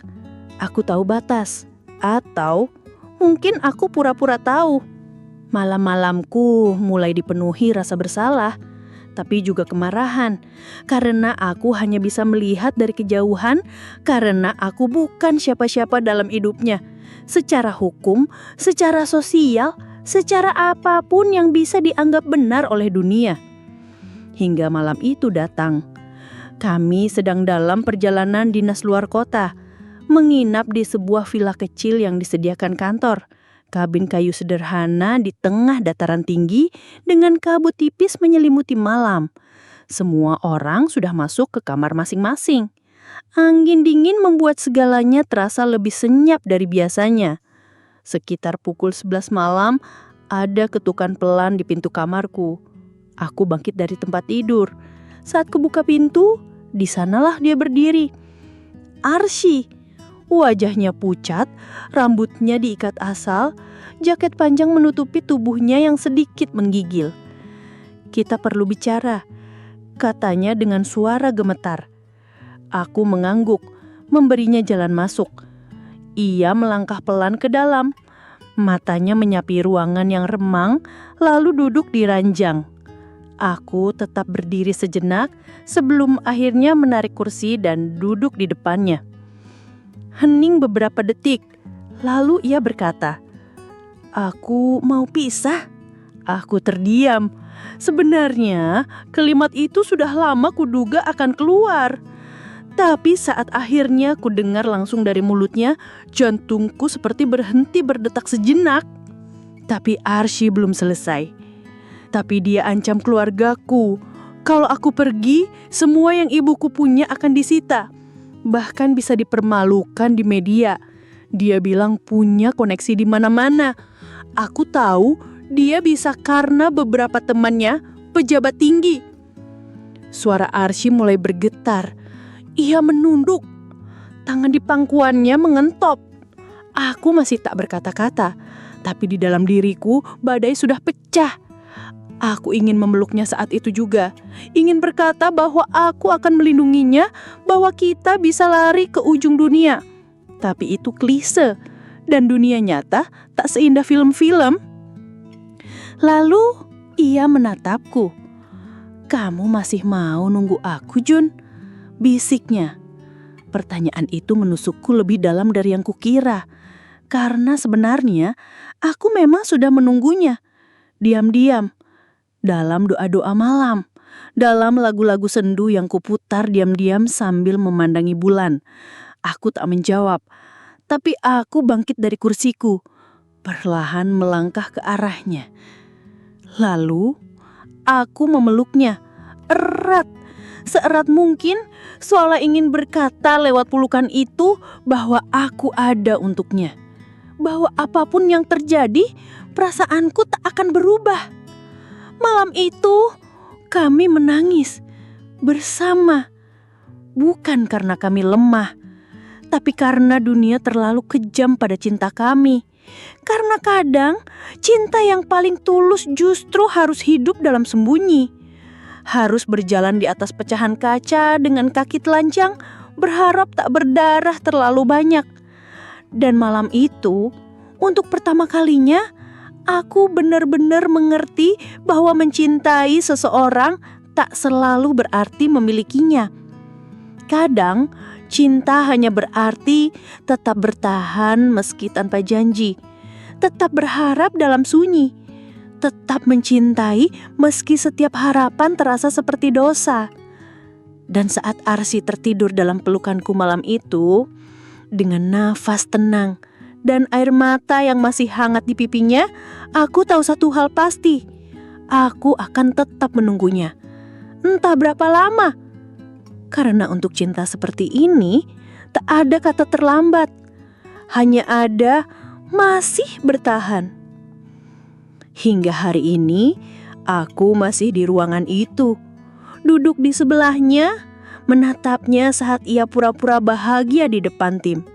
Aku tahu batas, atau mungkin aku pura-pura tahu. Malam-malamku mulai dipenuhi rasa bersalah, tapi juga kemarahan. Karena aku hanya bisa melihat dari kejauhan, karena aku bukan siapa-siapa dalam hidupnya. Secara hukum, secara sosial, secara apapun yang bisa dianggap benar oleh dunia. Hingga malam itu datang. Kami sedang dalam perjalanan dinas luar kota, menginap di sebuah villa kecil yang disediakan kantor. Kabin kayu sederhana di tengah dataran tinggi dengan kabut tipis menyelimuti malam. Semua orang sudah masuk ke kamar masing-masing. Angin dingin membuat segalanya terasa lebih senyap dari biasanya. Sekitar pukul 11 malam, ada ketukan pelan di pintu kamarku. Aku bangkit dari tempat tidur. Saat kubuka pintu, di sanalah dia berdiri. Arsy. Wajahnya pucat, rambutnya diikat asal, jaket panjang menutupi tubuhnya yang sedikit menggigil. Kita perlu bicara, katanya dengan suara gemetar. Aku mengangguk, memberinya jalan masuk. Ia melangkah pelan ke dalam, matanya menyapi ruangan yang remang, lalu duduk di ranjang. Aku tetap berdiri sejenak sebelum akhirnya menarik kursi dan duduk di depannya. Hening beberapa detik, lalu ia berkata, "Aku mau pisah." Aku terdiam. Sebenarnya kalimat itu sudah lama kuduga akan keluar. Tapi saat akhirnya kudengar langsung dari mulutnya, jantungku seperti berhenti berdetak sejenak. Tapi Arsy belum selesai. Tapi dia ancam keluargaku. Kalau aku pergi, semua yang ibuku punya akan disita. Bahkan bisa dipermalukan di media. Dia bilang punya koneksi di mana-mana. Aku tahu dia bisa karena beberapa temannya pejabat tinggi. Suara Arsy mulai bergetar. Ia menunduk. Tangan di pangkuannya mengentop. Aku masih tak berkata-kata. Tapi di dalam diriku badai sudah pecah. Aku ingin memeluknya saat itu juga. Ingin berkata bahwa aku akan melindunginya, bahwa kita bisa lari ke ujung dunia. Tapi itu klise, dan dunia nyata tak seindah film-film. Lalu ia menatapku. "Kamu masih mau nunggu aku, Jun?" bisiknya. Pertanyaan itu menusukku lebih dalam dari yang kukira. Karena sebenarnya aku memang sudah menunggunya. Diam-diam. Dalam doa-doa malam, dalam lagu-lagu sendu yang kuputar diam-diam sambil memandangi bulan. Aku tak menjawab, tapi aku bangkit dari kursiku, perlahan melangkah ke arahnya. Lalu, aku memeluknya, erat, seerat mungkin, seolah ingin berkata lewat pelukan itu bahwa aku ada untuknya. Bahwa apapun yang terjadi, perasaanku tak akan berubah. Malam itu kami menangis bersama, bukan karena kami lemah, tapi karena dunia terlalu kejam pada cinta kami. Karena kadang cinta yang paling tulus justru harus hidup dalam sembunyi, harus berjalan di atas pecahan kaca dengan kaki telanjang, berharap tak berdarah terlalu banyak. Dan malam itu, untuk pertama kalinya, aku benar-benar mengerti bahwa mencintai seseorang tak selalu berarti memilikinya. Kadang, cinta hanya berarti tetap bertahan meski tanpa janji, tetap berharap dalam sunyi, tetap mencintai meski setiap harapan terasa seperti dosa. Dan saat Arsy tertidur dalam pelukanku malam itu, dengan nafas tenang dan air mata yang masih hangat di pipinya, aku tahu satu hal pasti. Aku akan tetap menunggunya. Entah berapa lama. Karena untuk cinta seperti ini, tak ada kata terlambat. Hanya ada masih bertahan. Hingga hari ini, aku masih di ruangan itu. Duduk di sebelahnya, menatapnya saat ia pura-pura bahagia di depan tim.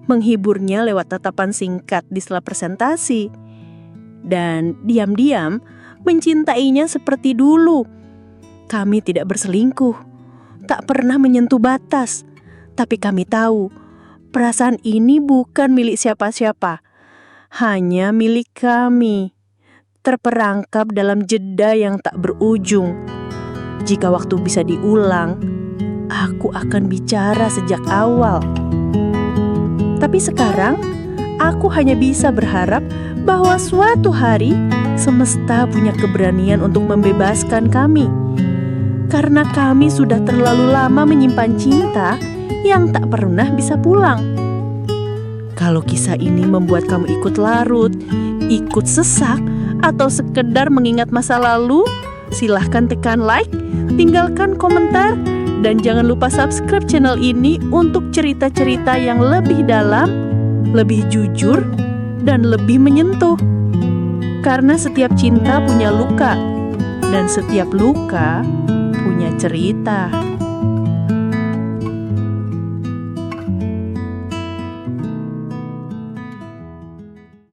Menghiburnya lewat tatapan singkat di sela presentasi. Dan diam-diam mencintainya seperti dulu. Kami tidak berselingkuh, tak pernah menyentuh batas. Tapi kami tahu, perasaan ini bukan milik siapa-siapa. Hanya milik kami. Terperangkap dalam jeda yang tak berujung. Jika waktu bisa diulang, aku akan bicara sejak awal. Tapi sekarang, aku hanya bisa berharap bahwa suatu hari semesta punya keberanian untuk membebaskan kami. Karena kami sudah terlalu lama menyimpan cinta yang tak pernah bisa pulang. Kalau kisah ini membuat kamu ikut larut, ikut sesak, atau sekedar mengingat masa lalu, silahkan tekan like, tinggalkan komentar, dan jangan lupa subscribe channel ini untuk cerita-cerita yang lebih dalam, lebih jujur, dan lebih menyentuh. Karena setiap cinta punya luka, dan setiap luka punya cerita.